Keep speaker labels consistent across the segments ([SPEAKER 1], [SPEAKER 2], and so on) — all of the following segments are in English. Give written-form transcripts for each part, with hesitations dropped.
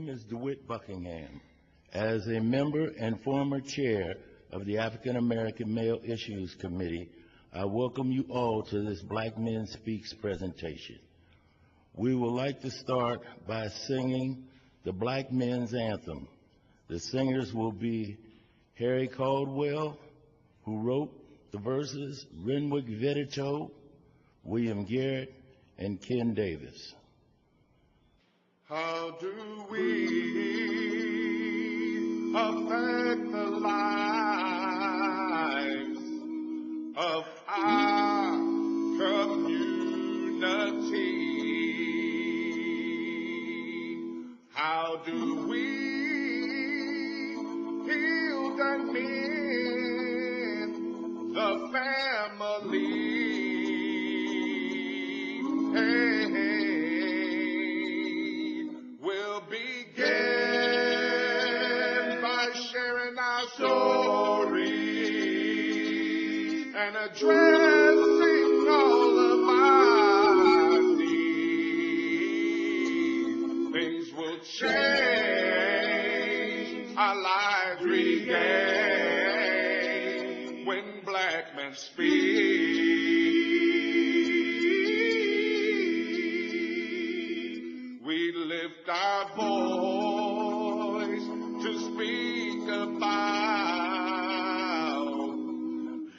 [SPEAKER 1] name is DeWitt Buckingham. As a member and former chair of the African American Male Issues Committee, I welcome you all to this Black Men Speaks presentation. We would like to start by singing the Black Men's Anthem. The singers will be Harry Caldwell, who wrote the verses, Renwick Vedito, William Garrett, and Ken Davis.
[SPEAKER 2] How do we affect the lives of our community? How do we heal and mend the family? Hey, we'll begin by sharing our stories and addressing all of our needs. Things will change, our lives regain when black men speak. We lift our voice to speak about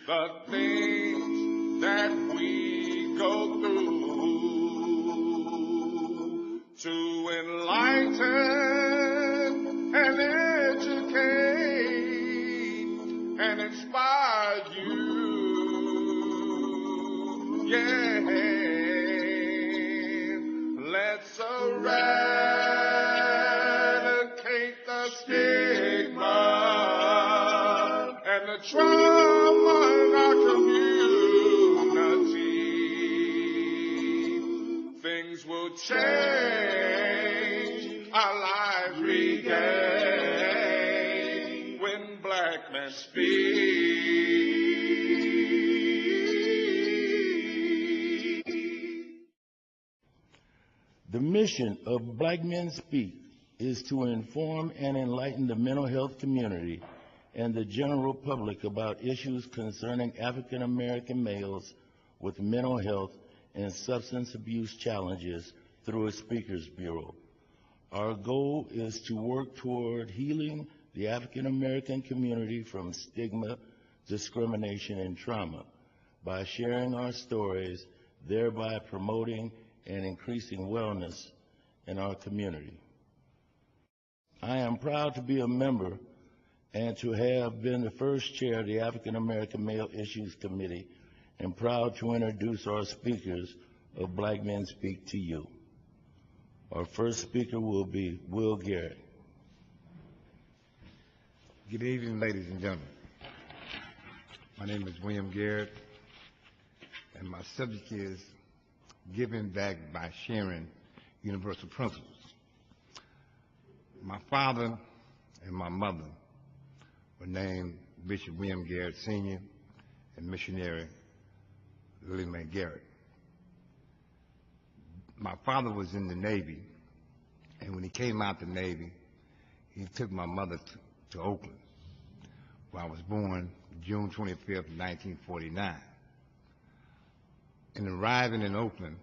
[SPEAKER 2] the things that we go through, to enlighten and educate and inspire you. Yeah, let's eradicate the stigma and the trauma in our community. Things will change, our lives regain when black men speak.
[SPEAKER 1] The mission of Black Men Speak is to inform and enlighten the mental health community and the general public about issues concerning African American males with mental health and substance abuse challenges through a Speakers Bureau. Our goal is to work toward healing the African American community from stigma, discrimination, and trauma by sharing our stories, thereby promoting and increasing wellness in our community. I am proud to be a member and to have been the first chair of the African American Male Issues Committee, and proud to introduce our speakers of Black Men Speak to you. Our first speaker will be Will Garrett.
[SPEAKER 3] Good evening, ladies and gentlemen. My name is William Garrett, and my subject is Giving Back by Sharing Universal Principles. My father and my mother were named Bishop William Garrett Sr. and missionary Lily Mae Garrett. My father was in the Navy, and when he came out the Navy, he took my mother to Oakland, where I was born June 25th, 1949. In arriving in Oakland,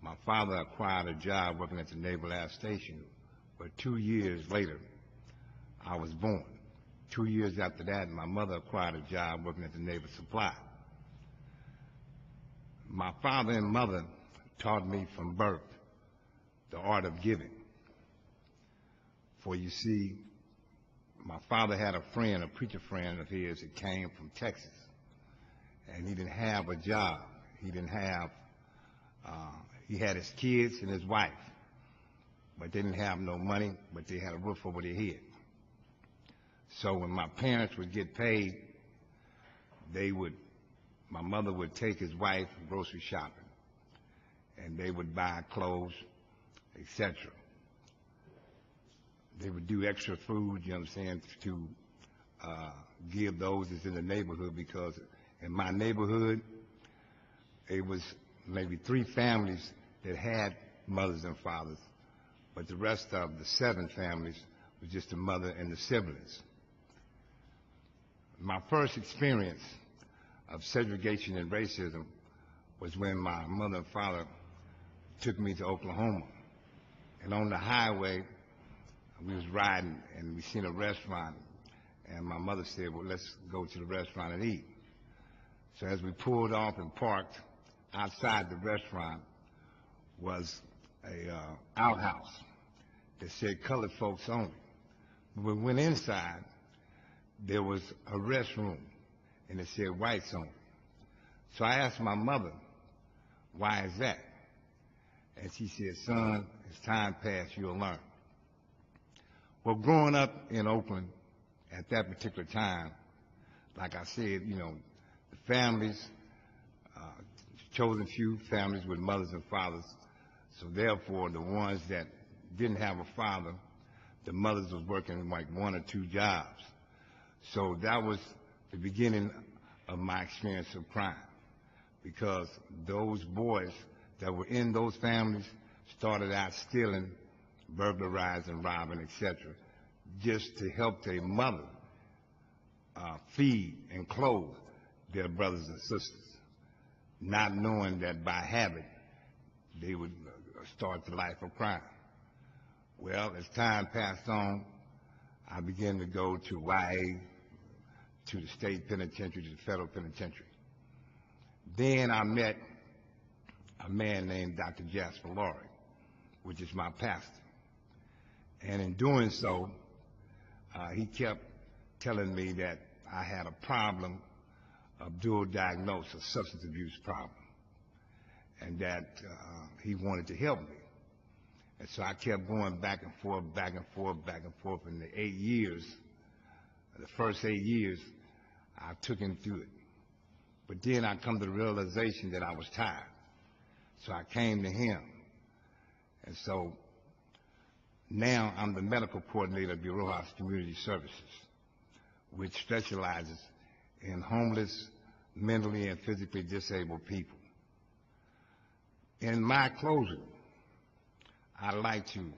[SPEAKER 3] my father acquired a job working at the Naval Air Station, but 2 years later, I was born. 2 years after that, my mother acquired a job working at the Naval Supply. My father and mother taught me from birth the art of giving. For you see, my father had a friend, a preacher friend of his that came from Texas, and he didn't have a job. He didn't have, he had his kids and his wife, but they didn't have no money, but they had a roof over their head. So when my parents would get paid, my mother would take his wife grocery shopping, and they would buy clothes, etc. They would do extra food, you know what I'm saying, to give those that's in the neighborhood, because in my neighborhood, it was maybe 3 families that had mothers and fathers, but the rest of the 7 families was just the mother and the siblings. My first experience of segregation and racism was when my mother and father took me to Oklahoma. And on the highway, we was riding and we seen a restaurant, and my mother said, well, let's go to the restaurant and eat. So as we pulled off and parked, outside the restaurant was a outhouse that said colored folks only. When we went inside, there was a restroom, and it said whites only. So I asked my mother, why is that? And she said, son, as time passes, you'll learn. Well, growing up in Oakland at that particular time, like I said, you know, the families, chosen few families with mothers and fathers, so therefore the ones that didn't have a father, the mothers was working like 1 or 2 jobs. So that was the beginning of my experience of crime, because those boys that were in those families started out stealing, burglarizing, robbing, etc., just to help their mother feed and clothe their brothers and sisters, not knowing that by habit they would start the life of crime. Well, as time passed on, I began to go to YA, to the state penitentiary, to the federal penitentiary. Then I met a man named Dr. Jasper Laurie, which is my pastor. And in doing so, he kept telling me that I had a problem of dual diagnosis, a substance abuse problem, and that he wanted to help me. And so I kept going back and forth, back and forth, back and forth. In the 8 years, the first 8 years, I took him through it. But then I come to the realization that I was tired. So I came to him. And so now I'm the medical coordinator of Bureau House Community Services, which specializes in homeless, mentally and physically disabled people. In my closing, I'd like to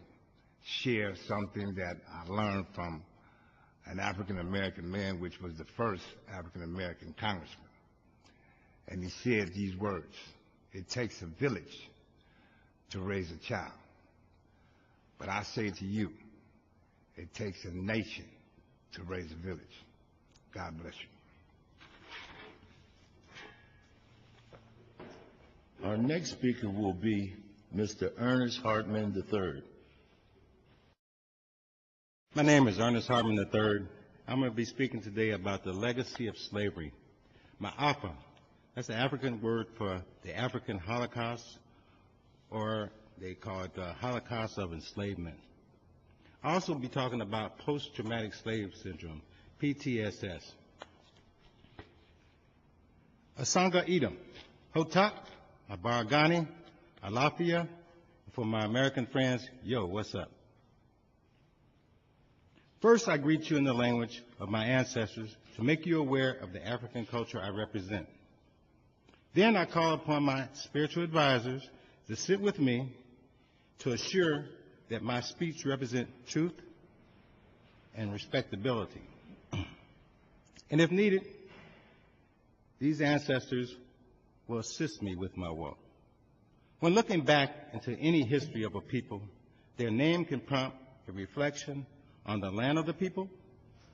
[SPEAKER 3] share something that I learned from an African-American man, which was the first African-American congressman. And he said these words: it takes a village to raise a child. But I say to you, it takes a nation to raise a village. God bless you.
[SPEAKER 1] Our next speaker will be Mr. Ernest Hardmon III.
[SPEAKER 4] My name is Ernest Hardmon III. I'm going to be speaking today about the legacy of slavery. Ma'afa, that's the African word for the African Holocaust, or they call it the Holocaust of Enslavement. I'll also be talking about post-traumatic slave syndrome, PTSS. Asanga Edom, Hotep, Abaragani, Alafia. For my American friends, yo, what's up? First, I greet you in the language of my ancestors to make you aware of the African culture I represent. Then I call upon my spiritual advisors to sit with me to assure that my speech represents truth and respectability. And if needed, these ancestors will assist me with my walk. When looking back into any history of a people, their name can prompt a reflection on the land of the people,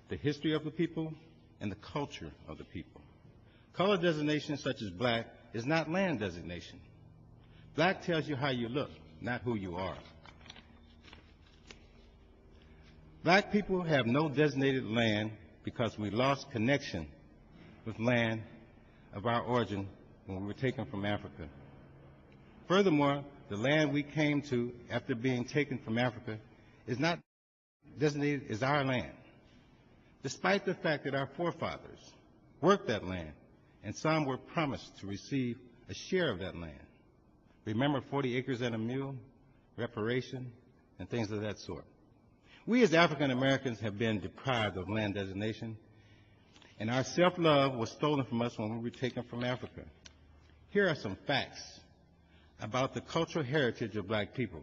[SPEAKER 4] the history of the people, and the culture of the people. Color designation such as black is not land designation. Black tells you how you look, not who you are. Black people have no designated land because we lost connection with land of our origin when we were taken from Africa. Furthermore, the land we came to after being taken from Africa is not designated as our land, despite the fact that our forefathers worked that land and some were promised to receive a share of that land. Remember 40 acres and a mule, reparation, and things of that sort. We as African Americans have been deprived of land designation, and our self-love was stolen from us when we were taken from Africa. Here are some facts about the cultural heritage of black people.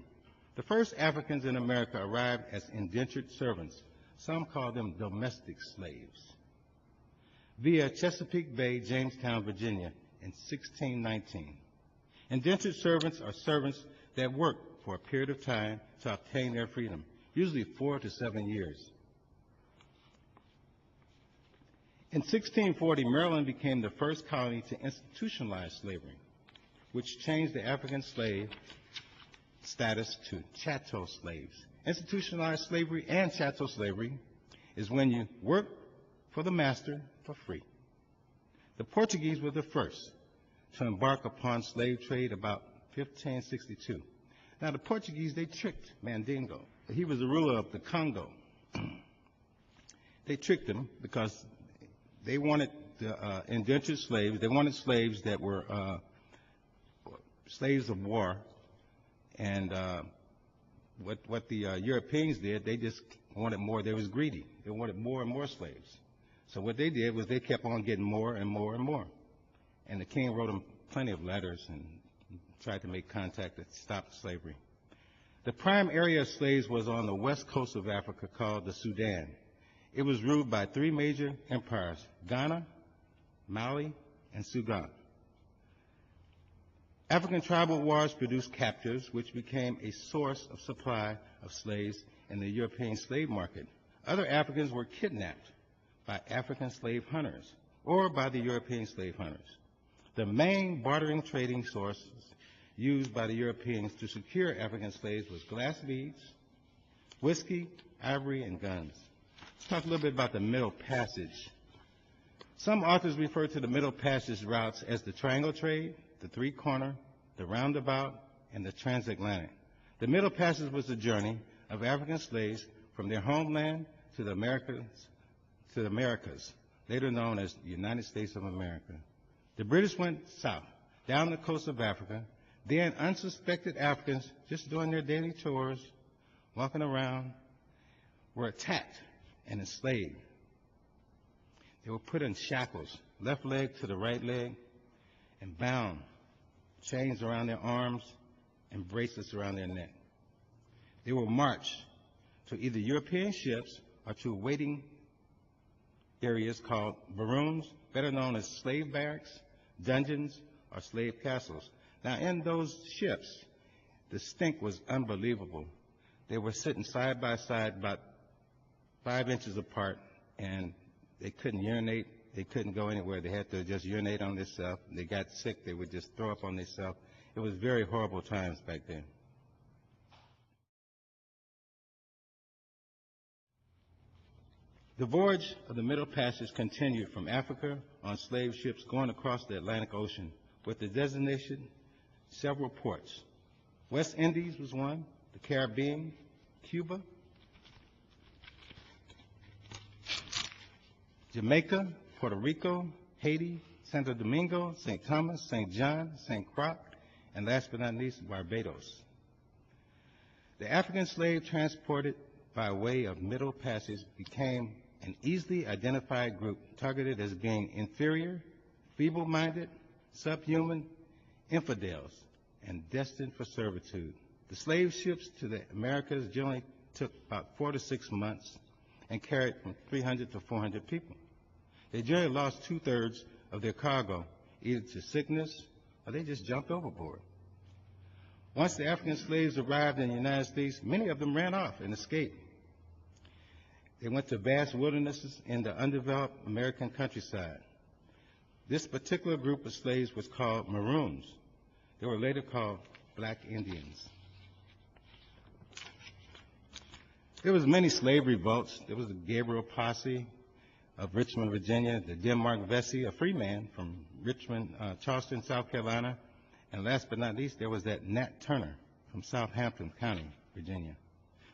[SPEAKER 4] The first Africans in America arrived as indentured servants. Some call them domestic slaves, via Chesapeake Bay, Jamestown, Virginia, in 1619. Indentured servants are servants that work for a period of time to obtain their freedom, usually 4 to 7 years. In 1640, Maryland became the first colony to institutionalize slavery, which changed the African slave status to chattel slaves. Institutionalized slavery and chattel slavery is when you work for the master for free. The Portuguese were the first to embark upon slave trade about 1562. Now, the Portuguese, they tricked Mandingo. He was the ruler of the Congo. They tricked him because they wanted the indentured slaves. They wanted slaves that were slaves of war. And what the Europeans did, they just wanted more. They was greedy. They wanted more and more slaves. So what they did was they kept on getting more and more and more. And the king wrote them plenty of letters and tried to make contact to stop slavery. The prime area of slaves was on the west coast of Africa called the Sudan. It was ruled by 3 major empires, Ghana, Mali, and Sudan. African tribal wars produced captives, which became a source of supply of slaves in the European slave market. Other Africans were kidnapped by African slave hunters or by the European slave hunters. The main bartering trading sources used by the Europeans to secure African slaves was glass beads, whiskey, ivory, and guns. Let's talk a little bit about the Middle Passage. Some authors refer to the Middle Passage routes as the triangle trade, the three-corner, the roundabout, and the transatlantic. The Middle Passage was the journey of African slaves from their homeland to the Americas, later known as the United States of America. The British went south, down the coast of Africa. Then unsuspected Africans, just doing their daily chores, walking around, were attacked and enslaved. They were put in shackles, left leg to the right leg, and bound, chains around their arms and bracelets around their neck. They were marched to either European ships or to waiting areas called baroons, better known as slave barracks, dungeons, or slave castles. Now, in those ships, the stink was unbelievable. They were sitting side by side about 5 inches apart, and they couldn't urinate. They couldn't go anywhere. They had to just urinate on themselves. They got sick. They would just throw up on themselves. It was very horrible times back then. The voyage of the Middle Passage continued from Africa on slave ships going across the Atlantic Ocean with the designation several ports. West Indies was one, the Caribbean, Cuba, Jamaica, Puerto Rico, Haiti, Santo Domingo, St. Thomas, St. John, St. Croix, and last but not least, Barbados. The African slave transported by way of Middle Passage became an easily identified group targeted as being inferior, feeble-minded, subhuman, infidels, and destined for servitude. The slave ships to the Americas generally took about 4 to 6 months and carried from 300 to 400 people. They generally lost 2/3 of their cargo, either to sickness or they just jumped overboard. Once the African slaves arrived in the United States, many of them ran off and escaped. They went to vast wildernesses in the undeveloped American countryside. This particular group of slaves was called Maroons. They were later called Black Indians. There was many slave revolts. There was the Gabriel Posse of Richmond, Virginia, the Denmark Vesey, a free man from Richmond, Charleston, South Carolina, and last but not least, there was that Nat Turner from Southampton County, Virginia.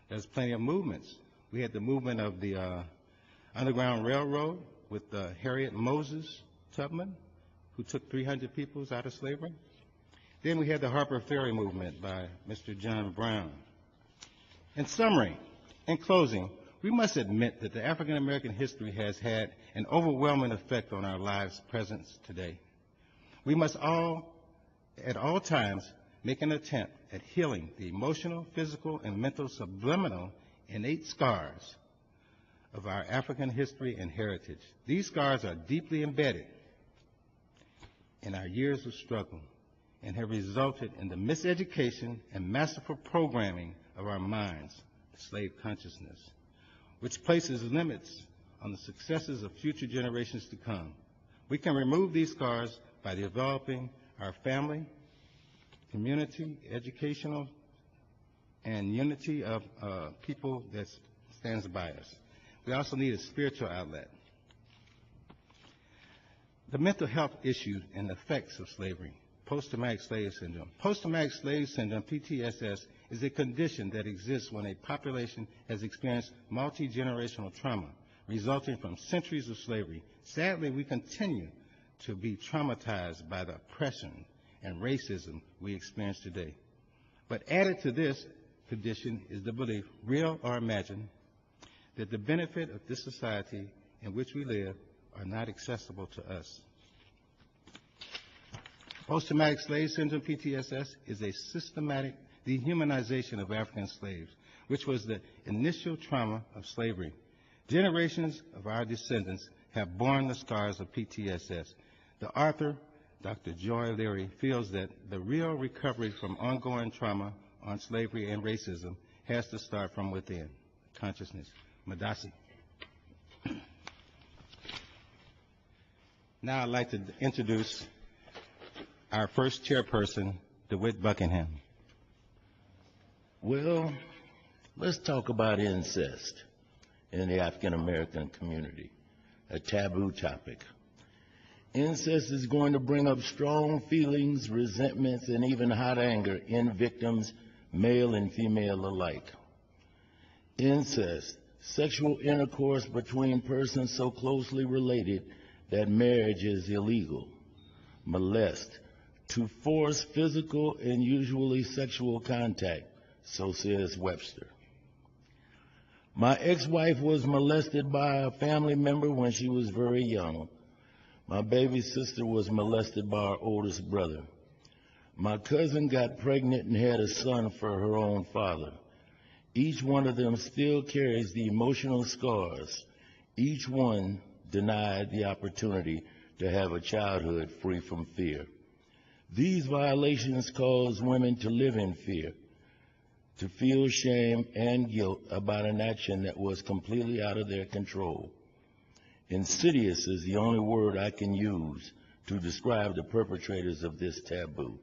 [SPEAKER 4] There's plenty of movements. We had the movement of the Underground Railroad with Harriet Moses Tubman, who took 300 people out of slavery. Then we had the Harper Ferry movement by Mr. John Brown. In summary, in closing, we must admit that the African American history has had an overwhelming effect on our lives present today. We must all, at all times, make an attempt at healing the emotional, physical, and mental subliminal innate scars of our African history and heritage. These scars are deeply embedded in our years of struggle and have resulted in the miseducation and masterful programming of our minds, the slave consciousness, which places limits on the successes of future generations to come. We can remove these scars by developing our family, community, educational, and unity of people that stands by us. We also need a spiritual outlet. The mental health issues and effects of slavery, post-traumatic slave syndrome. Post-traumatic slave syndrome, PTSS, is a condition that exists when a population has experienced multi-generational trauma resulting from centuries of slavery. Sadly, we continue to be traumatized by the oppression and racism we experience today. But added to this condition is the belief, real or imagined, that the benefit of this society in which we live are not accessible to us. Post-traumatic slave syndrome, PTSS, is a systematic dehumanization of African slaves, which was the initial trauma of slavery. Generations of our descendants have borne the scars of PTSS. The author, Dr. Joy Leary, feels that the real recovery from ongoing trauma on slavery and racism has to start from within, consciousness. Madasi. Now I'd like to introduce our first chairperson, DeWitt Buckingham.
[SPEAKER 1] Well, let's talk about incest in the African American community, a taboo topic. Incest is going to bring up strong feelings, resentments, and even hot anger in victims, male and female alike. Incest, sexual intercourse between persons so closely related that marriage is illegal. Molest, to force physical and usually sexual contact, so says Webster. My ex-wife was molested by a family member when she was very young. My baby sister was molested by our oldest brother. My cousin got pregnant and had a son for her own father. Each one of them still carries the emotional scars. Each one denied the opportunity to have a childhood free from fear. These violations cause women to live in fear, to feel shame and guilt about an action that was completely out of their control. Insidious is the only word I can use to describe the perpetrators of this taboo.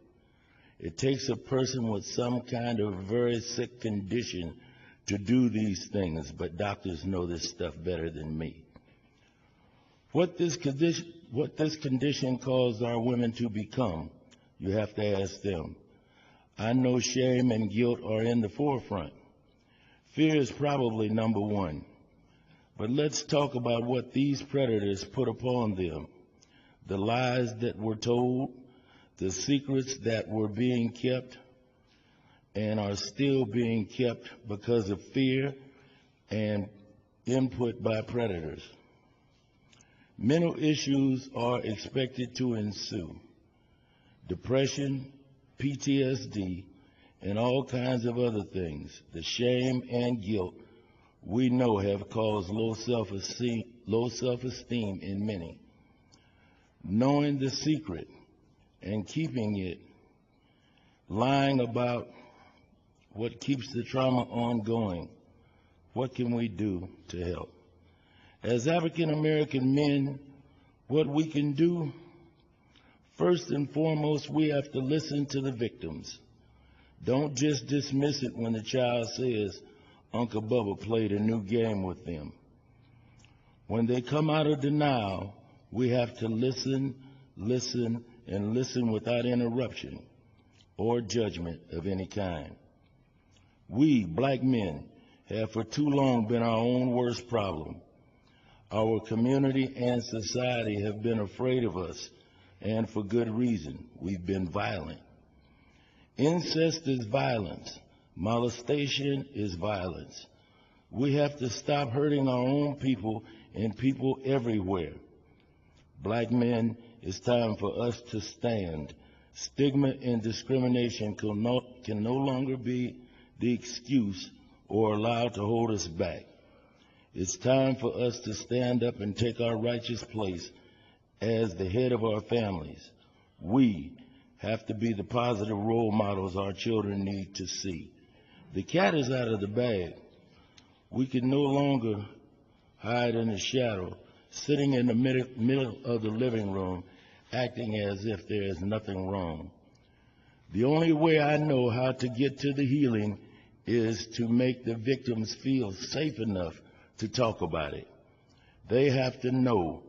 [SPEAKER 1] It takes a person with some kind of very sick condition to do these things, but doctors know this stuff better than me. What this condition caused our women to become, you have to ask them. I know shame and guilt are in the forefront. Fear is probably number one. But let's talk about what these predators put upon them. The lies that were told, the secrets that were being kept and are still being kept because of fear and input by predators. Mental issues are expected to ensue. Depression, PTSD, and all kinds of other things. The shame and guilt we know have caused low self-esteem in many. Knowing the secret and keeping it, lying about what keeps the trauma ongoing, what can we do to help? As African American men, what we can do, first and foremost, we have to listen to the victims. Don't just dismiss it when the child says, Uncle Bubba played a new game with them. When they come out of denial, we have to listen, and listen without interruption or judgment of any kind. We, black men, have for too long been our own worst problem. Our community and society have been afraid of us, and for good reason. We've been violent. Incest is violence. Molestation is violence. We have to stop hurting our own people and people everywhere. Black men, it's time for us to stand, Stigma and discrimination can no longer be the excuse or allowed to hold us back. It's time for us to stand up and take our righteous place as the head of our families. We have to be the positive role models our children need to see. The cat is out of the bag. We can no longer hide in the shadow, sitting in the middle of the living room, acting as if there is nothing wrong. The only way I know how to get to the healing is to make the victims feel safe enough to talk about it. They have to know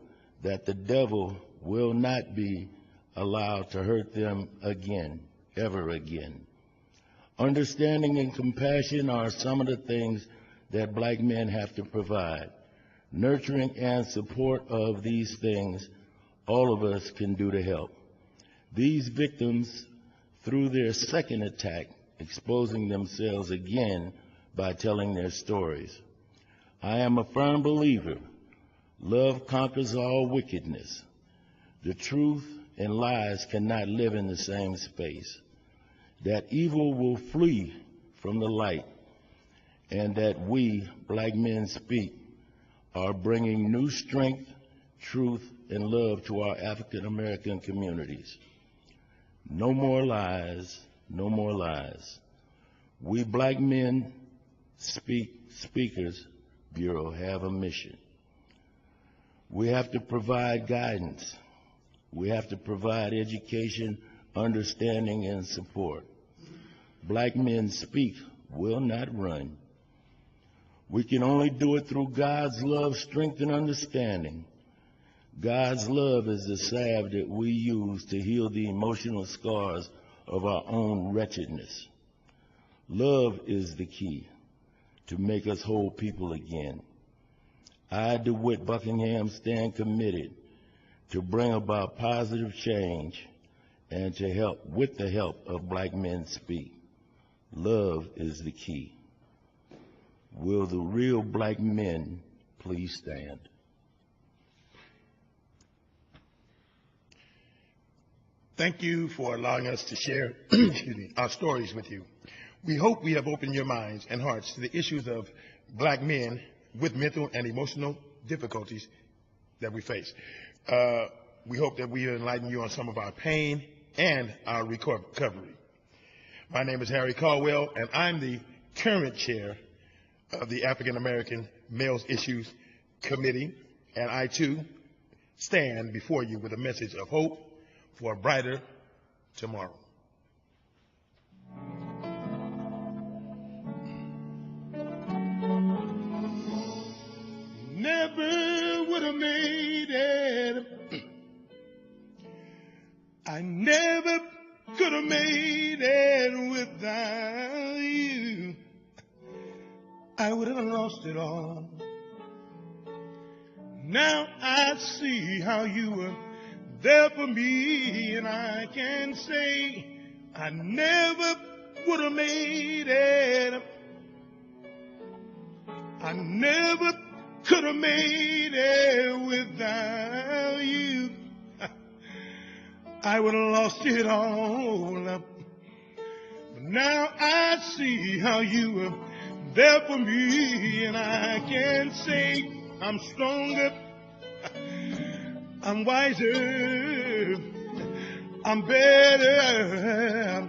[SPEAKER 1] that the devil will not be allowed to hurt them again, ever again. Understanding and compassion are some of the things that black men have to provide. Nurturing and support of these things, all of us can do to help. These victims, through their second attack, exposing themselves again by telling their stories. I am a firm believer, love conquers all wickedness. The truth and lies cannot live in the same space. That evil will flee from the light, and that we, black men speak, are bringing new strength, truth, and love to our African American communities. No more lies, no more lies. We black men speakers Bureau have a mission. We have to provide guidance. We have to provide education, understanding, and support. Black men speak, will not run. We can only do it through God's love, strength, and understanding. God's love is the salve that we use to heal the emotional scars of our own wretchedness. Love is the key to make us whole people again. I, DeWitt Buckingham, stand committed to bring about positive change and to help, with the help of Black Men Speak. Love is the key. Will the real black men please stand?
[SPEAKER 5] Thank you for allowing us to share our stories with you. We hope we have opened your minds and hearts to the issues of black men with mental and emotional difficulties that we face. We hope that we enlighten you on some of our pain and our recovery. My name is Harry Caldwell, and I'm the current chair of the African American Males Issues Committee, and I too stand before you with a message of hope for a brighter tomorrow. Never would have made it. I never could have made it without you. I would have lost it all. Now I see how you were there for me, and I can say I never would have made it. I never could have made it without you. I would have lost it all. But now I see how you were there for me, and I can say I'm stronger, I'm wiser, I'm better,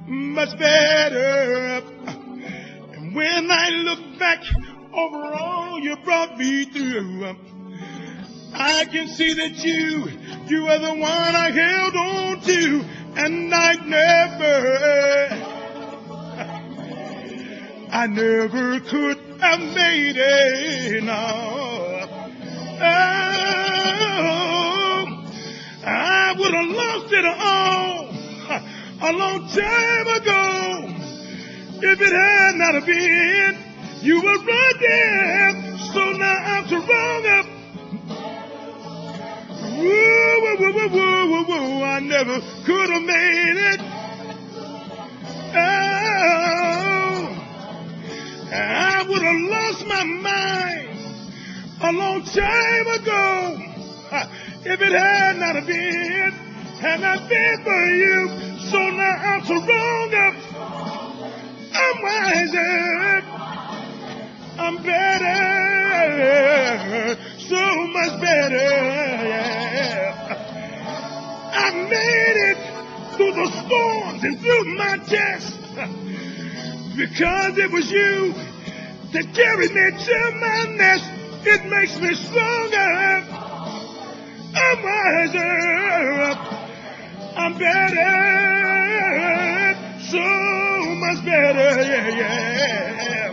[SPEAKER 5] much better. And when I look back over all you brought me through, I can see that you are the one I held on to, and I never could have made it. No. Oh, I would have lost it all a long time ago if it had not have been. You were right there, so now I'm stronger. Woo, woo, woo, woo, woo, woo, woo. I never could have made it. Oh, I would have lost my mind a long time ago if it had not have been. and I've been for you. So now I'm stronger, I'm wiser, I'm better, so much better. Yeah. I made it through the storms and through my tests because it was you that carried me to my nest. It makes me stronger, I'm wiser, I'm better, so much better, yeah.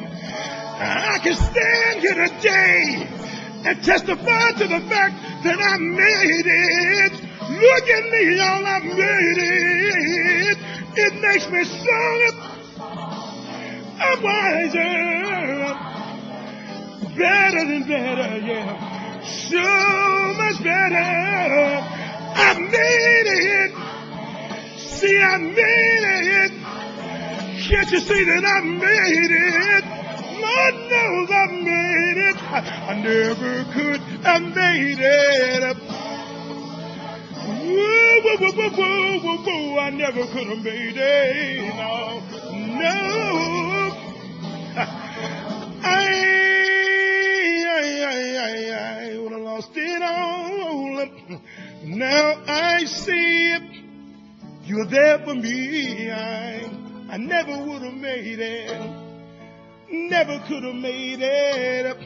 [SPEAKER 5] I can stand here today and testify to the fact that I made it. Look at me, y'all, I made it. It makes me stronger, I'm wiser, better than better, yeah. So much better. I made it. See, I made it. Can't you see that I made it? Lord knows I made it. I never could have made it. Whoa, whoa, whoa, whoa, whoa, whoa, whoa. I never could have made it. No, no. I would have lost it all. Now I see it. You're there for me. I never would have made it. Never could have made it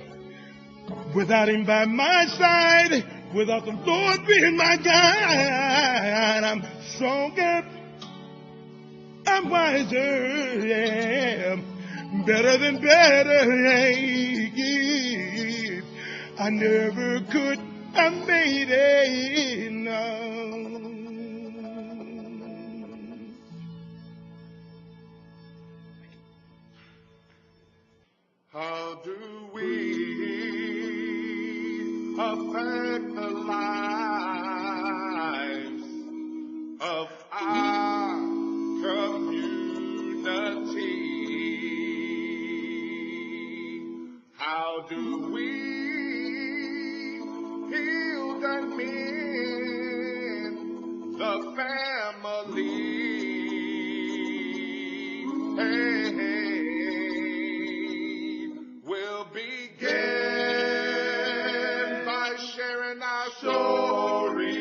[SPEAKER 5] without him by my side. Without the Lord being my guide. I'm stronger. I'm wiser. Yeah. Better than better. Yeah. I never could have made it. No.
[SPEAKER 2] How do we affect the lives of our community? How do we heal and mend the family? Hey, hey. We'll begin by sharing our story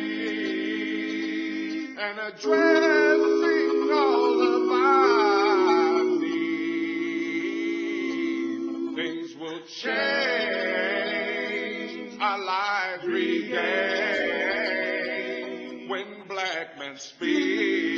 [SPEAKER 2] and addressing all of our needs. Things will change, our lives regain when black men speak.